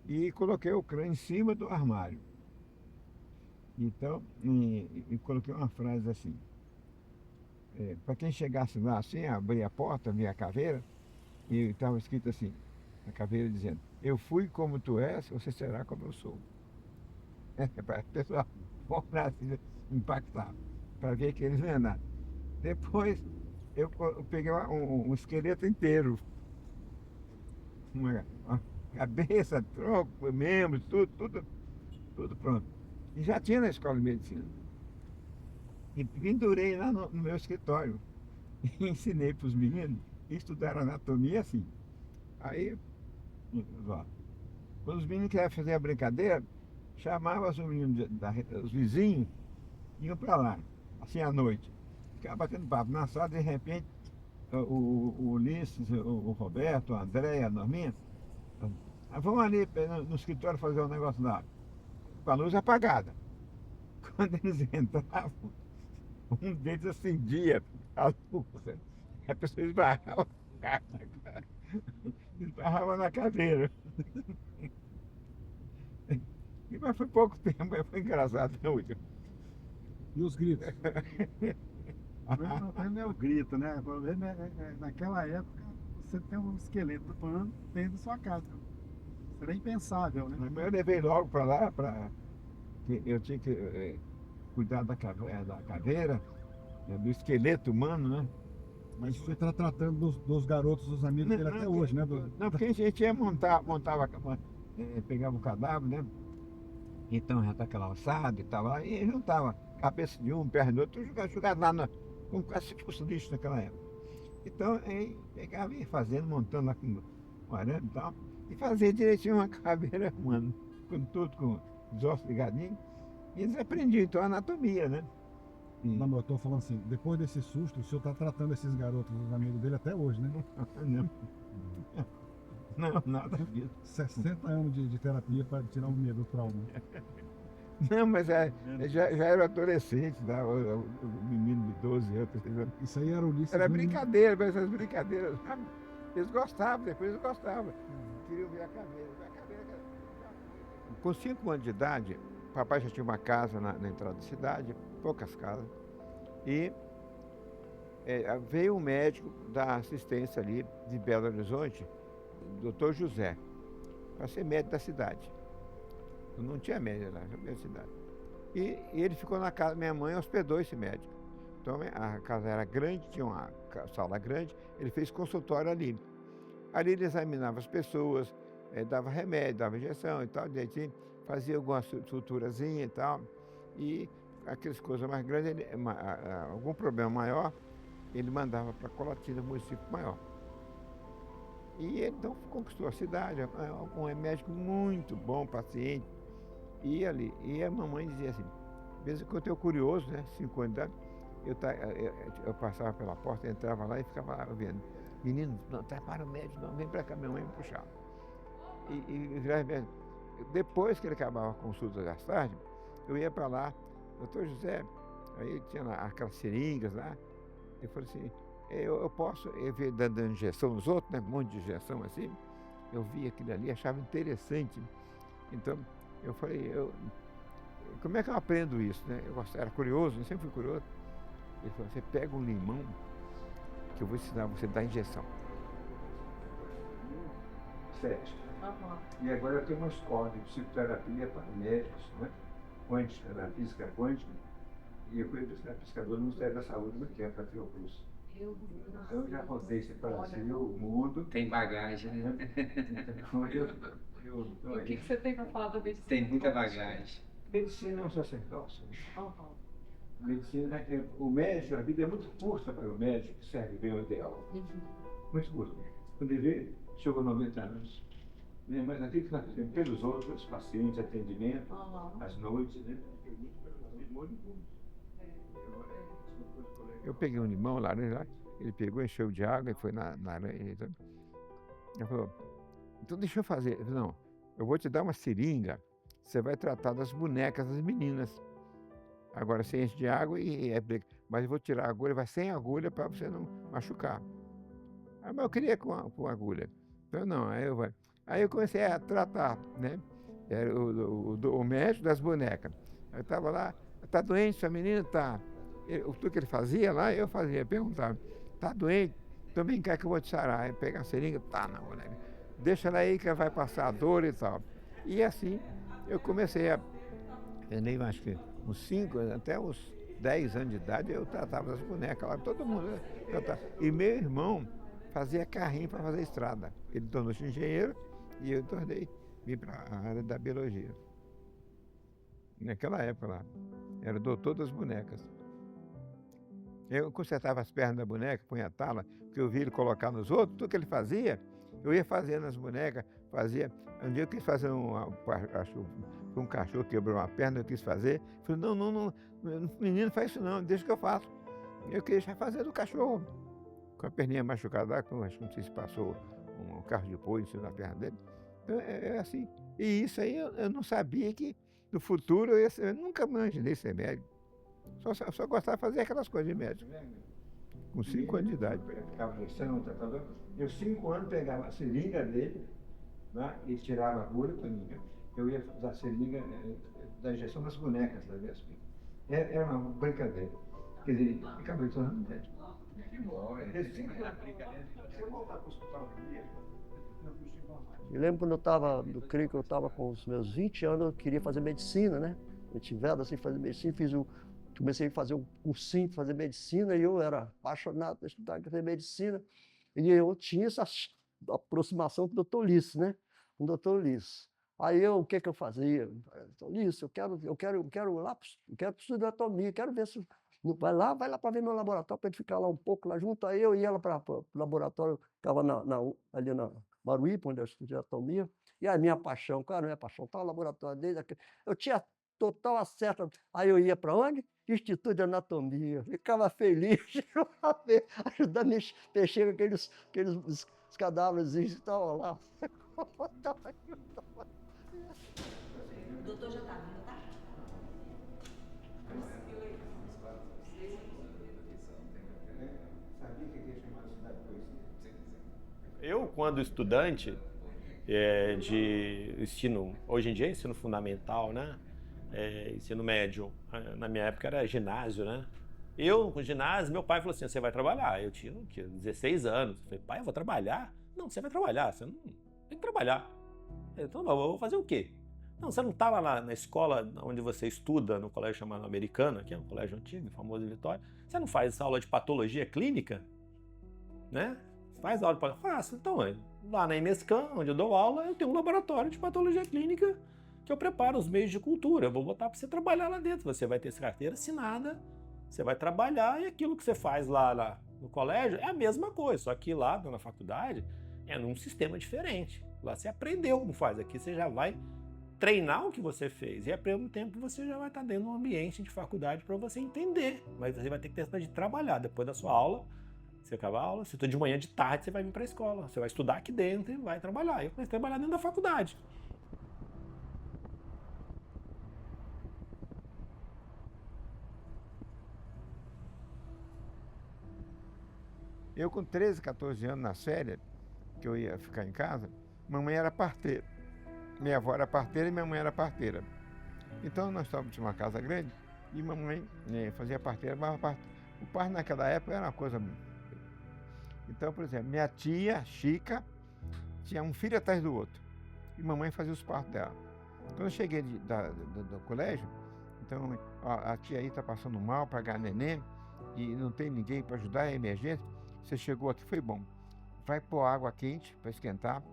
E coloquei o crânio em cima do armário. Então, e coloquei uma frase assim. Para quem chegasse lá assim, abria a porta, via a caveira, e estava escrito assim, a caveira dizendo, eu fui como tu és, você será como eu sou. Para a pessoa assim, impactar, para ver que eles não é nada. Depois, eu peguei um esqueleto inteiro. Uma cabeça, tronco, membros, tudo pronto. E já tinha na escola de medicina. E pendurei lá no meu escritório. E ensinei para os meninos estudar anatomia assim. Aí, quando os meninos queriam fazer a brincadeira, chamavam os meninos, os vizinhos, iam para lá, assim à noite. Ficava batendo papo na sala, de repente, o Ulisses, o Roberto, a Andréia, a Norminha, vamos ali no escritório fazer um negócio lá, com a luz apagada. Quando eles entravam, um deles acendia a luz, a pessoa esbarrava na cadeira. Mas foi pouco tempo, mas foi engraçado, não, William? E os gritos? Não é o grito, né? O problema naquela época, você tem um esqueleto humano dentro da sua casa. Era impensável, né? Mas eu levei logo para lá, eu tinha que cuidar da caveira, do esqueleto humano, né? Mas você está tratando dos garotos, dos amigos dele até hoje, né? Não, porque a gente ia pegava o cadáver, né? Então já tá aquela alçada e tal, lá, e juntava cabeça de um, perna do outro, jogava lá como quase fosse lixo naquela época. Então aí pegava e ia fazendo, montando lá com o arame e tal, e fazia direitinho uma caveira humana, com tudo, com os ossos ligadinhos, e eles aprendiam então a anatomia, né? Não, mas eu tô falando assim, depois desse susto, o senhor tá tratando esses garotos, os amigos dele até hoje, né? Não, nada disso. 60 anos de terapia para tirar o medo do trauma. Não, mas já era adolescente, tá? O menino de 12 anos. Isso aí era o Ulisses. Era brincadeira, mas essas brincadeiras, sabe? Eles gostavam, depois eles gostavam. Queriam ver a caveira. Com 5 anos de idade, papai já tinha uma casa na entrada da cidade, poucas casas, e veio um médico da assistência ali de Belo Horizonte, Dr. José, para ser médico da cidade. Eu não tinha médico lá, na cidade. E ele ficou na casa, minha mãe hospedou esse médico. Então a casa era grande, tinha uma sala grande, ele fez consultório ali. Ali ele examinava as pessoas, dava remédio, dava injeção e tal, direitinho, fazia alguma suturazinha e tal. E aquelas coisas mais grandes, algum problema maior, ele mandava para Colatina, município maior. E ele então conquistou a cidade, um médico muito bom, paciente. E ali, e a mamãe dizia assim, de vez em quando eu curioso, né, 5 anos de idade, eu passava pela porta, entrava lá e ficava lá vendo. Menino, não, para o médico, não, vem para cá, minha mãe me puxava. Depois que ele acabava a consulta das tardes, eu ia para lá, doutor José, aí tinha lá aquelas seringas lá, eu falei assim, eu posso ver dando injeção nos outros, né, um monte de injeção assim, eu vi aquilo ali, achava interessante. Então, eu falei, como é que eu aprendo isso, né? Eu era curioso, eu sempre fui curioso. Ele falou, você pega um limão, que eu vou ensinar você a dar injeção. 7. E agora eu tenho uma escola de psicoterapia para médicos, né? Quântica, da física quântica. E eu fui pescador no Ministério da Saúde no tempo, para ter o curso. Eu já rodei esse Brasil, o mundo. Tem bagagem, né? Então, O que você tem para falar da medicina? Tem muita bagagem. Medicina é um sacerdócio. Medicina o médico, a vida é muito curta para o médico que serve bem o ideal. Muito curta. Quando ele vê, chegou 90 anos. Né? Mas aquilo que nós fizemos pelos outros, pacientes, atendimento, às noites, né? Eu peguei um limão, laranja lá, ele pegou, encheu de água e foi na aranha. Ele falou, então deixa eu fazer. Eu falei, não, eu vou te dar uma seringa, você vai tratar das bonecas das meninas. Agora você enche de água mas eu vou tirar a agulha, vai sem agulha para você não machucar. Mas eu queria com agulha. Então não, aí eu comecei a tratar, né? Era o médico das bonecas. Eu estava lá, tá doente sua menina? Tá. Tudo que ele fazia lá, eu fazia, perguntava, tá doente? Então vem cá que eu vou te sarar. Aí pega a seringa, tá na boneca. Deixa ela aí que ela vai passar a dor e tal. E assim, eu comecei a... Eu nem acho que uns 5, até uns 10 anos de idade, eu tratava das bonecas lá, todo mundo. E meu irmão fazia carrinho para fazer estrada. Ele tornou-se engenheiro e eu vim para a área da biologia. Naquela época lá, era doutor das bonecas. Eu consertava as pernas da boneca, punha a tala, porque eu vi ele colocar nos outros, tudo que ele fazia, eu ia fazendo nas bonecas, fazia. Um dia eu quis fazer um cachorro quebrou uma perna, eu quis fazer. Falei, não, menino, faz isso não, deixa que eu faço. Eu queria fazer do cachorro, com a perninha machucada, acho que não sei se passou um carro de apoio em cima da perna dele. Então, é assim. E isso aí eu não sabia que no futuro eu nunca imaginei ser médico. Só gostava de fazer aquelas coisas de médico. Com 5 anos de idade. Eu ficava injeção, tratador. Eu 5 anos pegava a seringa dele, né, e tirava a agulha para mim. Eu ia usar a seringa da injeção das bonecas da minha filha. Era uma brincadeira. Quer dizer, ficava tornando médico. Eu lembro quando eu estava no CRI, que eu estava com os meus 20 anos, eu queria fazer medicina, né? Eu tive assim, fazer medicina, comecei a fazer um cursinho para fazer medicina e eu era apaixonado por estudar, fazer medicina. E eu tinha essa aproximação com o Dr. Ulisses, né? Com o Dr. Ulisses. Aí o que eu fazia? Dr. Ulisses, eu quero estudar anatomia, quero ver se... Vai lá para ver meu laboratório, para ele ficar lá um pouco lá junto. Aí eu ia lá para o laboratório, estava ali na Baruípe, onde eu estudei anatomia. E a minha paixão, qual era a minha paixão? Estava no laboratório dele, eu tinha total acesso. Aí eu ia para onde? Instituto de Anatomia. Ficava feliz de ajudar a mexer com aqueles cadáveres que estavam lá. O doutor já está vindo, tá? Eu, quando estudante de ensino, hoje em dia é ensino fundamental, né? Ensino médio, na minha época era ginásio, né? Eu, com ginásio, meu pai falou assim, você vai trabalhar. Eu tinha 16 anos. Eu falei, pai, eu vou trabalhar? Não, você vai trabalhar, você não tem que trabalhar. Então, não, eu vou fazer o quê? Não, você não está lá na escola onde você estuda, no colégio chamado Americana, que é um colégio antigo, famoso em Vitória. Você não faz aula de patologia clínica? Né? Faz aula de patologia? Faço. Então, lá na Imescan, onde eu dou aula, eu tenho um laboratório de patologia clínica que eu preparo os meios de cultura. Eu vou botar para você trabalhar lá dentro. Você vai ter essa carteira assinada, você vai trabalhar e aquilo que você faz lá no colégio é a mesma coisa, só que lá na faculdade é num sistema diferente. Lá você aprendeu como faz, aqui você já vai treinar o que você fez e ao mesmo tempo você já vai estar dentro de um ambiente de faculdade para você entender, mas você vai ter que ter de trabalhar depois da sua aula. Você acaba a aula, se de manhã, de tarde, você vai vir para a escola. Você vai estudar aqui dentro e vai trabalhar. Eu comecei a trabalhar dentro da faculdade. Eu com 13, 14 anos nas férias, que eu ia ficar em casa, mamãe era parteira. Minha avó era parteira e minha mãe era parteira. Então nós estávamos em uma casa grande e mamãe fazia parteira, mas o parto naquela época era uma coisa... Então, por exemplo, minha tia, Chica, tinha um filho atrás do outro. E mamãe fazia os partos dela. Quando eu cheguei do colégio, Então, ó, a tia aí está passando mal, pagar neném, e não tem ninguém para ajudar, é emergência. Você chegou aqui, foi bom. Vai pôr água quente para esquentar,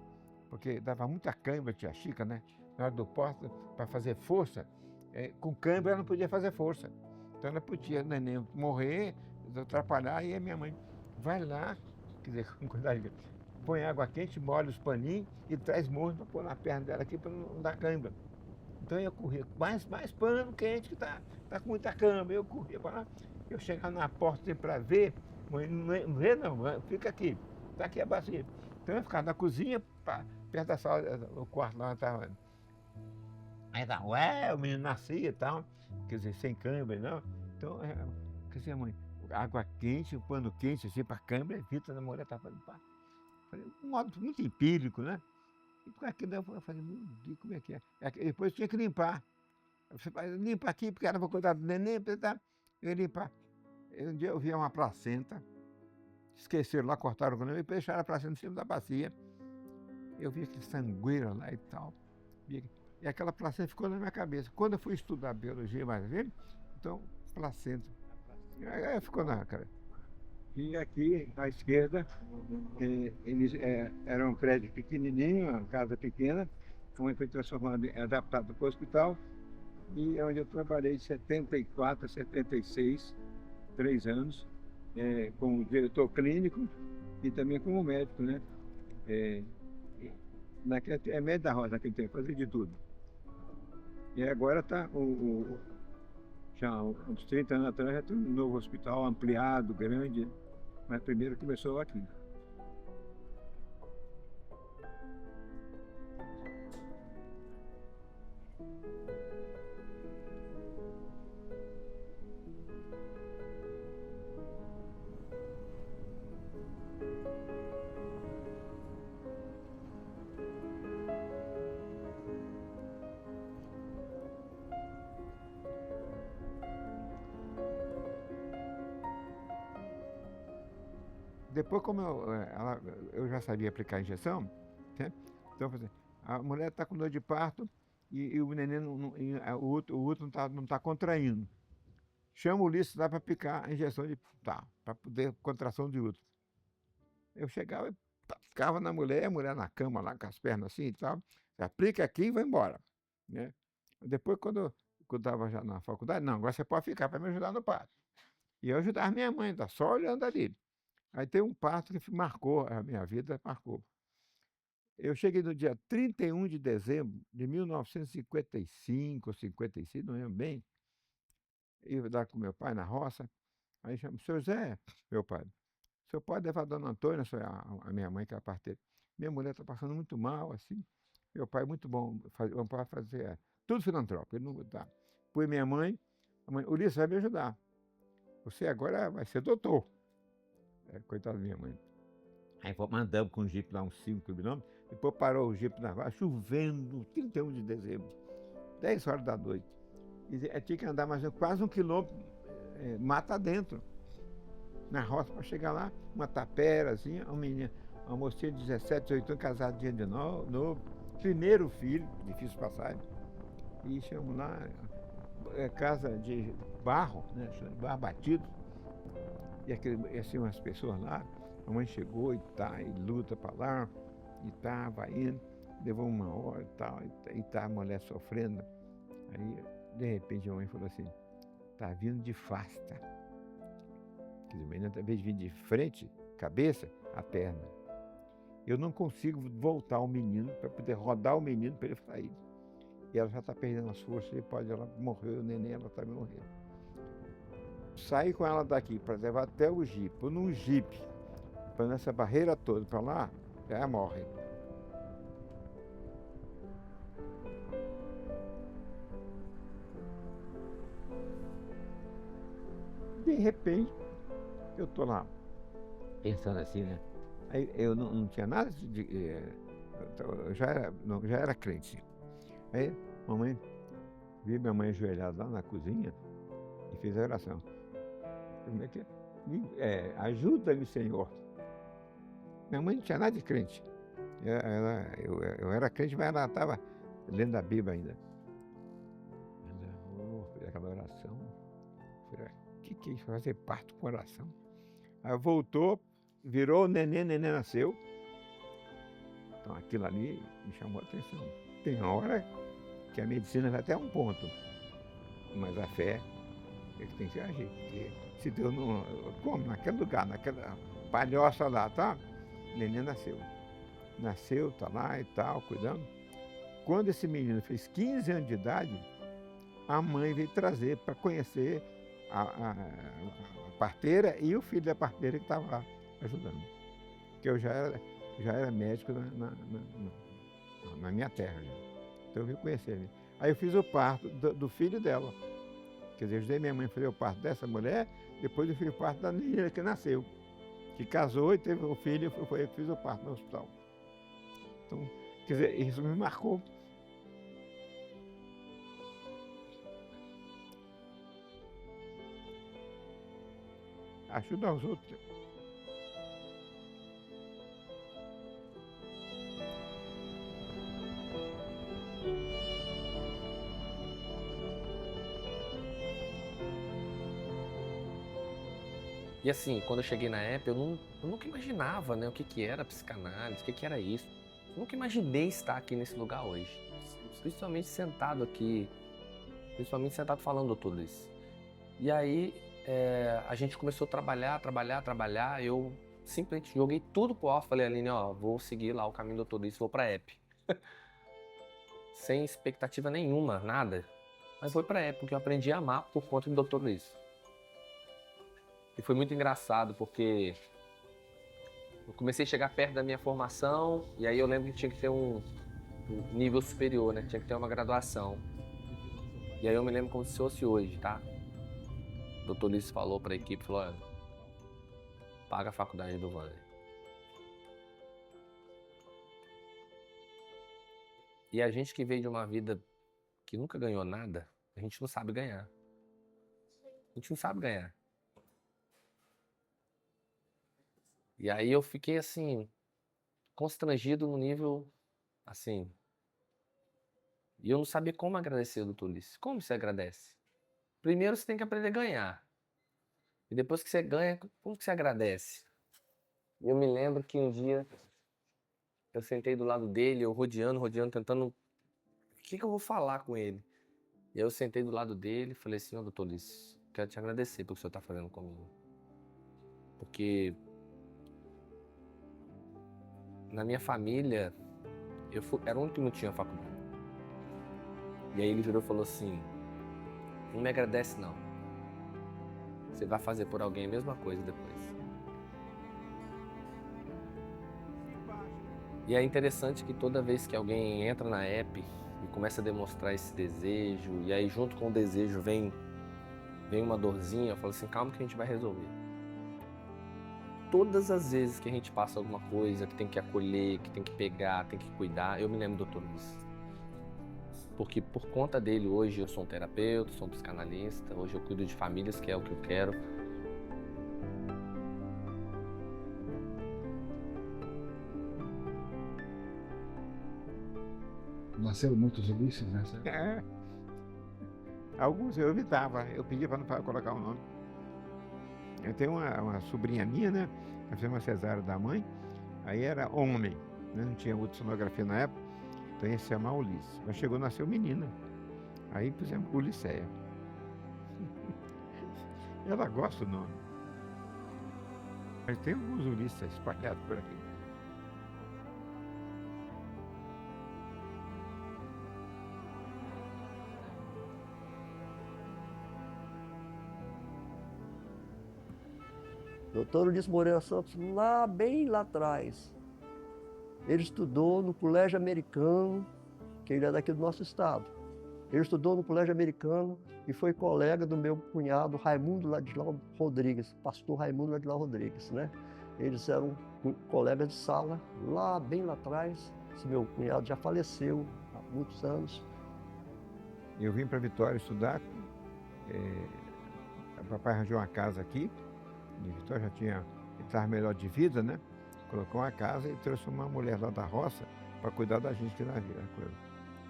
porque dava muita cãibra, tia Chica, né? Na hora do parto, para fazer força, com cãibra ela não podia fazer força. Então ela podia, o neném morrer, atrapalhar, e a minha mãe vai lá, quer dizer, com cuidado, põe água quente, molha os paninhos e traz morno para pôr na perna dela aqui para não dar cãibra. Então eu corria, mais pano quente que tá com muita cãibra. Eu corria para lá, eu chegava na porta para ver, mãe, não vê não, fica aqui, tá aqui a bacia. Então eu ficava na cozinha, perto da sala, o quarto lá estava. Aí tá, ué, o menino nascia e tal, quer dizer, sem câimbra, não. Então, quer dizer, mãe, água quente, um pano quente, assim, para câimbra, evita a mulher tá fazendo pá. Falei, um modo muito empírico, né? E com aquilo eu falei, meu Deus, como é que é? Depois tinha que limpar. Você limpa aqui, porque era para cuidar do neném, tá? Eu limpar. Um dia eu vi uma placenta, esqueceram lá, cortaram o neném e deixaram a placenta em cima da bacia. Eu vi aquele sangueiro lá e tal. E aquela placenta ficou na minha cabeça. Quando eu fui estudar biologia mais velho, então, placenta. Aí ficou na cara. E aqui, à esquerda, era um prédio pequenininho, uma casa pequena, foi transformado, adaptado para o hospital, e é onde eu trabalhei de 74 a 76, 3 anos, como diretor clínico e também como médico, né? Médico da roça naquele tempo, fazia de tudo. E agora está, já uns 30 anos atrás, já tem um novo hospital ampliado, grande, mas primeiro começou aqui. Depois, como eu já sabia aplicar a injeção, né? Então, a mulher está com dor de parto e o neném, o útero não está contraindo. Chama o Ulisses lá para aplicar a injeção para poder contração de útero. Eu chegava e ficava na mulher, a mulher na cama lá com as pernas assim e tal, aplica aqui e vai embora, né? Depois, quando eu estava já na faculdade, não, agora você pode ficar para me ajudar no parto. E eu ajudava minha mãe, tá só olhando ali. Aí tem um parto que marcou a minha vida, marcou. Eu cheguei no dia 31 de dezembro de 1955 ou 56, não lembro bem. Eu ia dar com meu pai na roça. Aí chama, seu Zé, meu pai, o senhor pode levar a dona Antônia, a minha mãe, que é a parteira. Minha mulher está passando muito mal, assim. Meu pai é muito bom, para fazer tudo filantrópico. Ele não dá. Foi minha mãe, a mãe, Ulisses vai me ajudar. Você agora vai ser doutor. Coitado da minha mãe. Aí mandamos com o jipe lá uns 5 quilômetros, depois parou o jipe na rua, chovendo, 31 de dezembro, 10 horas da noite. E tinha que andar mais quase 1 quilômetro, mata dentro, na roça, para chegar lá, uma taperazinha, uma mocinha de 17, 18 anos, casadinha de novo, primeiro filho, difícil passagem, e chegamos lá, casa de barro, né, barro batido. E assim, umas pessoas lá, a mãe chegou e luta para lá, e vai indo, levou 1 hora e tal, e a mulher sofrendo. Aí, de repente, a mãe falou assim, tá vindo de fasta. Quer dizer, o menino tá vindo de frente, cabeça, a perna. Eu não consigo voltar o menino, para poder rodar o menino para ele sair. E ela já está perdendo as forças, ela morreu, o neném, ela está morrendo. Saí com ela daqui para levar até o jipe, num jipe, para nessa barreira toda para lá, ela morre. De repente, eu estou lá, pensando assim, né? Aí eu não tinha nada eu já era crente. Aí, vi minha mãe ajoelhada lá na cozinha e fez a oração. Como é que é? Ajuda-me, Senhor. Minha mãe não tinha nada de crente. Eu era crente, mas ela estava lendo a Bíblia ainda. Aquela coração. Falei, o que é isso? Fazer parto com coração. Aí voltou, virou o neném nasceu. Então aquilo ali me chamou a atenção. Tem hora que a medicina vai até um ponto, mas a fé é que tem que agir. Porque se Deus não... Como? Naquele lugar, naquela palhoça lá, tá? O neném nasceu. Nasceu, tá lá e tal, cuidando. Quando esse menino fez 15 anos de idade, a mãe veio trazer para conhecer a parteira e o filho da parteira que estava lá ajudando. Porque eu já era médico na minha terra. Já. Então eu vim conhecer ele. Aí eu fiz o parto do filho dela. Quer dizer, eu ajudei minha mãe a fazer o parto dessa mulher, depois eu fiz o parto da menina que nasceu. Que casou e teve o filho, foi eu que fiz o parto no hospital. Então, quer dizer, isso me marcou. Ajudar os outros. E assim, quando eu cheguei na EP, eu nunca imaginava, né, o que era psicanálise, o que era isso. Eu nunca imaginei estar aqui nesse lugar hoje. Principalmente sentado aqui, principalmente sentado falando tudo isso. E aí, a gente começou a trabalhar, eu simplesmente joguei tudo pro ar, falei, Aline, ó, vou seguir lá o caminho do Dr. Luiz, vou pra EP. Sem expectativa nenhuma, nada. Mas foi pra EP, porque eu aprendi a amar por conta do Dr. Luiz. E foi muito engraçado, porque eu comecei a chegar perto da minha formação, e aí eu lembro que tinha que ter um nível superior, né? Tinha que ter uma graduação. E aí eu me lembro como se fosse hoje, tá? O Dr. Luiz falou para a equipe, falou, olha, paga a faculdade do Wander. E a gente que veio de uma vida que nunca ganhou nada, a gente não sabe ganhar. A gente não sabe ganhar. E aí eu fiquei assim, constrangido no nível, assim. E eu não sabia como agradecer o Dr. Luiz. Como você agradece? Primeiro você tem que aprender a ganhar. E depois que você ganha, como que você agradece? Eu me lembro que um dia eu sentei do lado dele, eu rodeando, tentando... O que eu vou falar com ele? E aí eu sentei do lado dele e falei assim, ó, Dr. Luiz, quero te agradecer pelo que o senhor está fazendo comigo. Porque na minha família, era o único que não tinha faculdade. E aí ele virou e falou assim, não me agradece não. Você vai fazer por alguém a mesma coisa depois. E é interessante que toda vez que alguém entra na EP e começa a demonstrar esse desejo, e aí junto com o desejo vem uma dorzinha, eu falo assim, calma que a gente vai resolver. Todas as vezes que a gente passa alguma coisa, que tem que acolher, que tem que pegar, tem que cuidar, eu me lembro do Dr. Luiz. Porque por conta dele hoje eu sou um terapeuta, sou um psicanalista, hoje eu cuido de famílias, que é o que eu quero. Nasceram muitos Ulisses, né? É. Alguns eu evitava, eu pedia para não colocar o nome. Eu tenho uma sobrinha minha, né? Ela fez uma cesárea da mãe, aí era homem, né? Não tinha ultrassonografia na época, então ia se chamar Ulisses. Mas chegou, nasceu menina. Aí pusemos Ulisseia. Ela gosta do nome. Mas tem alguns Ulisses espalhados por aqui. Doutor Ulisses Moreira Santos, bem lá atrás, ele estudou no Colégio Americano, que ele é daqui do nosso estado. Ele estudou no Colégio Americano e foi colega do meu cunhado Raimundo Ladislau Rodrigues, pastor Raimundo Ladislau Rodrigues, né? Eles eram colegas de sala, bem lá atrás. Esse meu cunhado já faleceu há muitos anos. Eu vim para Vitória estudar, o papai arranjou uma casa aqui, em Vitória já tinha, ele estava melhor de vida, né? Colocou uma casa e trouxe uma mulher lá da roça para cuidar da gente na vida.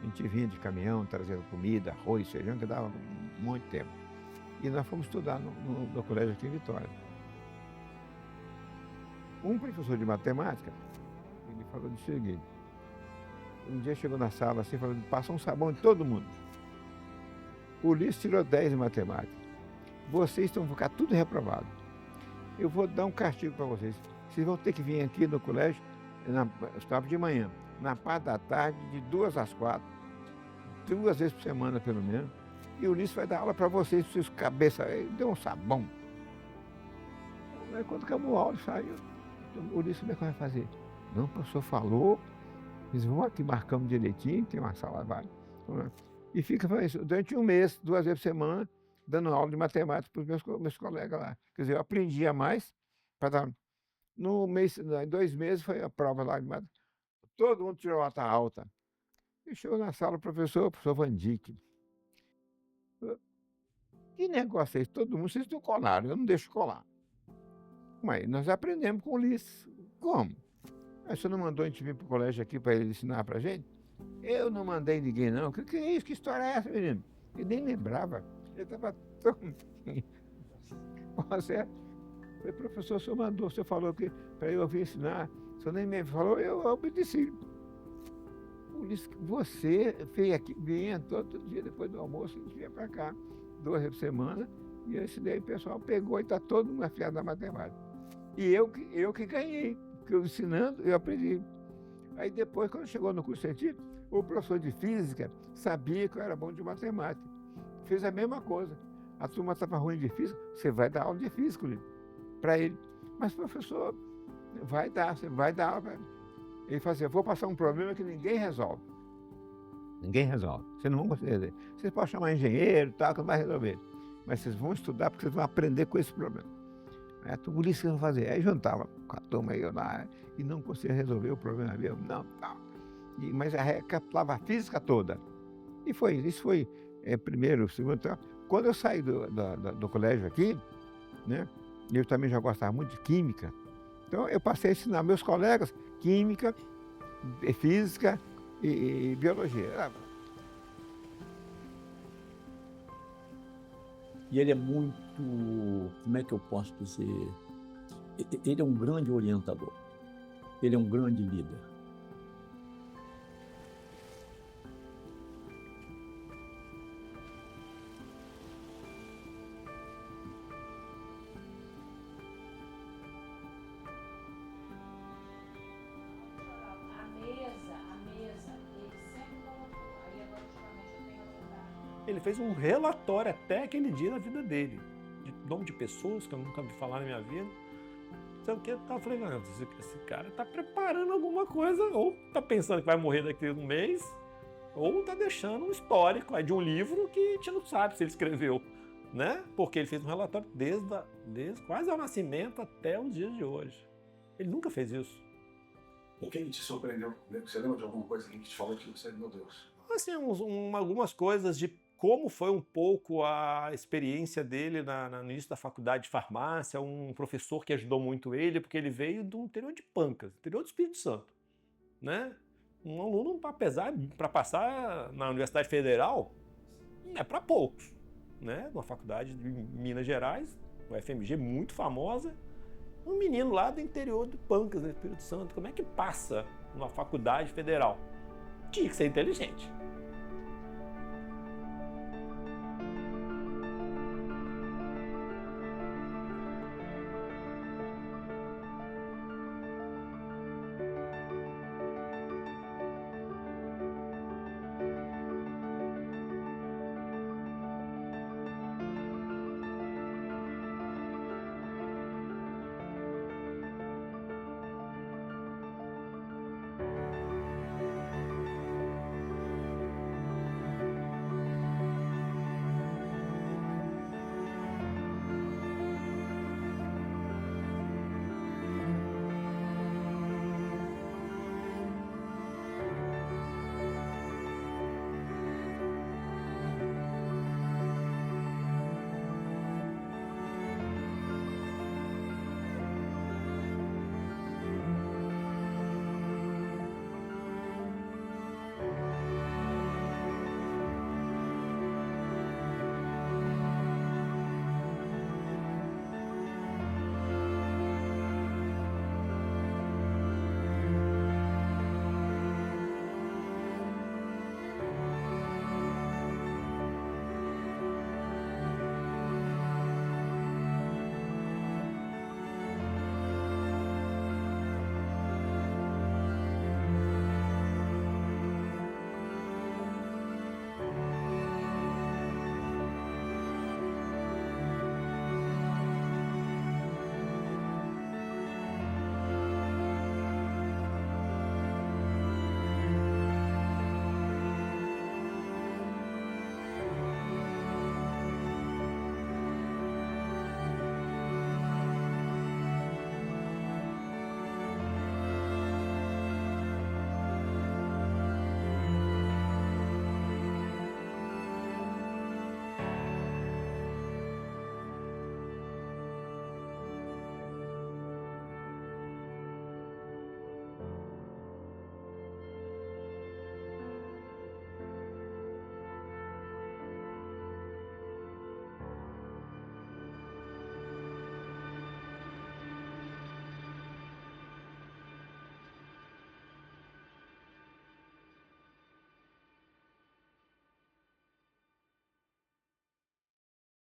A gente vinha de caminhão, trazendo comida, arroz, feijão, que dava muito tempo. E nós fomos estudar no colégio aqui em Vitória. Um professor de matemática, ele falou do seguinte, um dia chegou na sala assim, falando, passou um sabão em todo mundo. O Ulisses tirou 10 em matemática. Vocês vão ficar tudo reprovado. Eu vou dar um castigo para vocês. Vocês vão ter que vir aqui no colégio, estava de manhã, na parte da tarde, de 2 às 4, 2 vezes por semana pelo menos. E o Ulisses vai dar aula para vocês, para vocês cabeça. Ele deu um sabão. Aí quando acabou a aula, saiu. O Ulisses, como é que vai fazer? Não, o professor falou, eles vão aqui, marcamos direitinho, tem uma sala vaga. E fica fazendo isso durante um mês, 2 vezes por semana, dando aula de matemática para os meus colegas lá. Quer dizer, eu aprendia mais para dar. No mês, em 2 meses foi a prova lá de matemática. Todo mundo tirou nota alta. E chegou na sala o professor Van Dijk. Que negócio é esse? Todo mundo, vocês não colaram, eu não deixo colar. Mas nós aprendemos com o Ulisses. Como? Aí você não mandou a gente vir para o colégio aqui para ele ensinar para a gente? Eu não mandei ninguém, não. Que é isso? Que história é essa, menino? Ele nem lembrava. Ele estava tão... Você, professor, o senhor mandou, o senhor falou que para eu vir ensinar. O senhor nem me falou, eu obedeci. Ulisses, você veio aqui, vinha todo dia depois do almoço, a gente vinha para cá, 2 vezes por semana, e esse daí o pessoal pegou e está todo mundo afiado na matemática. E eu que ganhei, porque eu ensinando, eu aprendi. Aí depois, quando chegou no curso científico, o professor de física sabia que eu era bom de matemática. Fez a mesma coisa. A turma estava ruim de física, você vai dar aula de física para ele. Mas professor, você vai dar aula para ele. Ele fala assim, eu vou passar um problema que ninguém resolve. Ninguém resolve. Vocês não vão conseguir resolver. Vocês podem chamar engenheiro e tal, que não vai resolver. Mas vocês vão estudar porque vocês vão aprender com esse problema. Aí a turma, Ulisses, que vão fazer? Aí juntava com a turma aí lá e não conseguia resolver o problema mesmo. Não, tal. Mas recapitulava a física toda. E isso foi primeiro, segundo, tal. Quando eu saí do colégio aqui, né, eu também já gostava muito de química. Então eu passei a ensinar meus colegas química, física e biologia. E ele é muito, como é que eu posso dizer? Ele é um grande orientador. Ele é um grande líder. Ele fez um relatório até aquele dia da vida dele, de nome de pessoas que eu nunca vi falar na minha vida. Então, o que eu falei, não, esse cara tá preparando alguma coisa, ou tá pensando que vai morrer daqui a um mês, ou tá deixando um histórico aí de um livro que a gente não sabe se ele escreveu, né? Porque ele fez um relatório desde quase ao nascimento até os dias de hoje. Ele nunca fez isso. O que te surpreendeu? Você lembra de alguma coisa que te falou que você, meu Deus? Assim, algumas coisas de como foi um pouco a experiência dele no início da faculdade de farmácia, um professor que ajudou muito ele, porque ele veio do interior de Pancas, interior do Espírito Santo, né? Um aluno, apesar para passar na Universidade Federal, é para poucos, né? Uma faculdade de Minas Gerais, uma FMG muito famosa, um menino lá do interior de Pancas, do Espírito Santo, como é que passa numa faculdade federal? Tinha que ser inteligente.